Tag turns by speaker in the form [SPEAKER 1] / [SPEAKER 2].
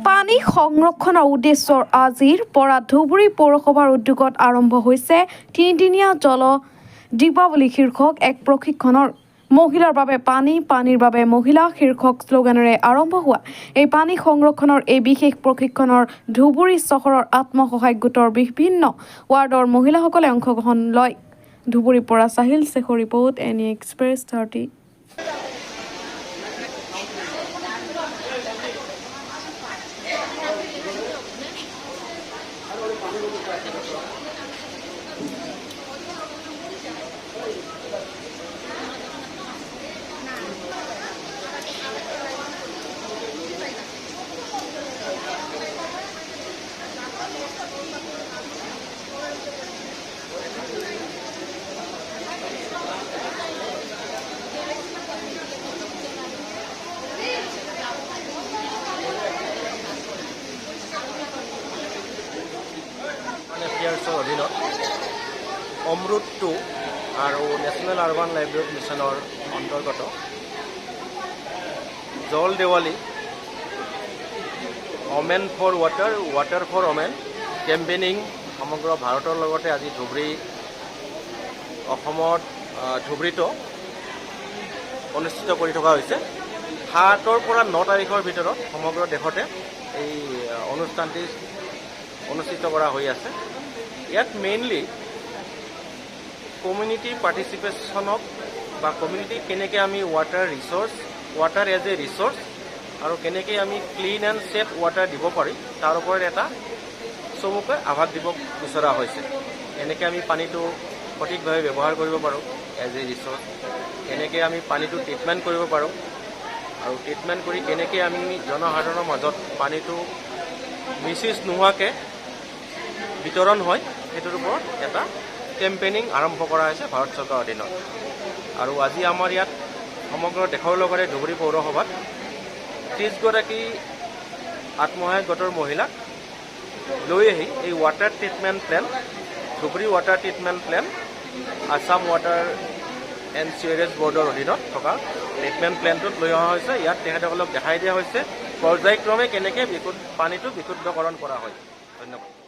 [SPEAKER 1] পানী সংৰক্ষণৰ উদ্দেশ্যৰ আজিৰ পৰা ধুবুৰী পৌৰসভাৰ উদ্যোগত আৰম্ভ হৈছে তিনিদিনীয়া জল দীপাৱলী শীৰ্ষক এক প্ৰশিক্ষণৰ মহিলাৰ বাবে পানী পানীৰ বাবে মহিলা শীৰ্ষক শ্লোগানেৰে আৰম্ভ হোৱা এই পানী সংৰক্ষণৰ এই বিশেষ প্ৰশিক্ষণৰ ধুবুৰী চহৰৰ আত্মসহায়ক গোটৰ বিভিন্ন ৱাৰ্ডৰ মহিলাসকলে অংশগ্ৰহণ লয়। ধুবুৰীৰ পৰা Sahil Shekhar report any express 30।
[SPEAKER 2] অধীনত অমৃত 2 আৰু নেশ্যনেল আৰ্বান লাইভলিহুড মিছনৰ অন্তৰ্গত জল দেৱালী women for water water for women campaigning সমগ্ৰ ভাৰতৰ লগতে আজি অসমত ধুবুৰীতো অনুষ্ঠিত কৰি থকা হৈছে। 7 পৰা 9 তাৰিখৰ ভিতৰত সমগ্ৰ দেশতে এই অনুষ্ঠানটি অনুষ্ঠিত কৰা হৈ আছে। ইয়াত মেইনলি কমিউনিটি পাৰ্টিচিপেশ্যনক বা কমিউনিটি কেনেকৈ আমি ৱাটাৰ এজ এ ৰিচোৰ্চ আৰু কেনেকৈ আমি ক্লিন এণ্ড ছেফ ৱাটাৰ দিব পাৰি তাৰ ওপৰত এটা চমুকৈ আভাস দিব বিচৰা হৈছে। কেনেকৈ আমি পানীটো সঠিকভাৱে ব্যৱহাৰ কৰিব পাৰোঁ এজ এ ৰিচোৰ্চ, কেনেকৈ আমি পানীটো ট্ৰিটমেণ্ট কৰিব পাৰোঁ আৰু ট্ৰিটমেণ্ট কৰি কেনেকৈ আমি জনসাধাৰণৰ মাজত পানীটো মিছইউজ নোহোৱাকৈ বিতৰণ হয় সেইটোৰ ওপৰত এটা কেম্পেইনিং আৰম্ভ কৰা হৈছে ভাৰত চৰকাৰৰ অধীনত। আৰু আজি আমাৰ ইয়াত সমগ্ৰ দেশৰ লগতে ধুবুৰী পৌৰসভাত 30 গৰাকী আত্মসহায়ক গোটৰ মহিলাক লৈ আহি এই water treatment plant Dhubri water treatment plant Assam water and sewerage বৰ্ডৰ অধীনত থকা ট্ৰিটমেণ্ট প্লেনটোত লৈ অহা হৈছে। ইয়াত তেখেতসকলক দেখাই দিয়া হৈছে পৰ্যায়ক্ৰমে কেনেকৈ পানীটো বিশুদ্ধকৰণ কৰা হয়। ধন্যবাদ।